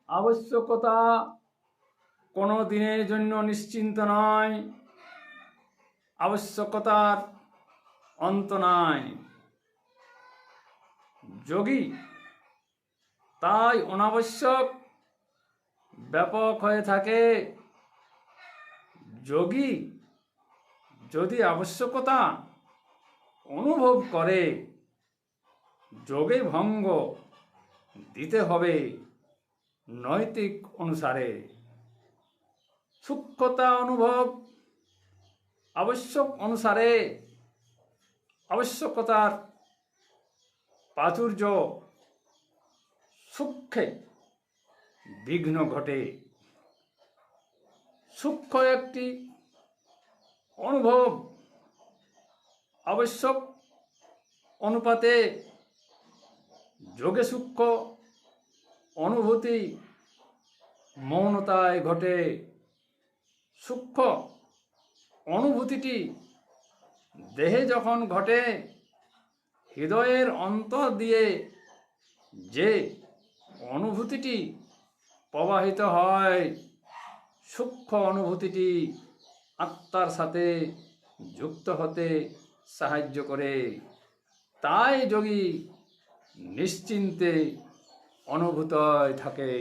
আবশ্যকতা কোনো দিনের জন্য নিশ্চিন্ত নয়, আবশ্যকতার অন্ত নাই। যোগী তাই অনাবশ্যক ব্যাপক হয়ে থাকে। যোগী যদি আবশ্যকতা অনুভব করে, যোগে ভঙ্গ দিতে হবে নৈতিক অনুসারে। সূক্ষ্মতা অনুভব আবশ্যক অনুসারে, আবশ্যকতার প্রাচুর্য সূক্ষ্মে বিঘ্ন ঘটে। সূক্ষ্ম একটি অনুভব আবশ্যক অনুপাতে যোগে সূক্ষ্ম অনুভূতি মৌনতায় ঘটে। সূক্ষ্ম অনুভূতিটি দেহে যখন ঘটে, হৃদয়ের অন্তর দিয়ে যে অনুভূতিটি প্রবাহিত হয়, সূক্ষ্ম অনুভূতিটি আত্মার সাথে যুক্ত হতে সাহায্য করে। তাই যোগী নিশ্চিন্তে অনুভূত থাকে।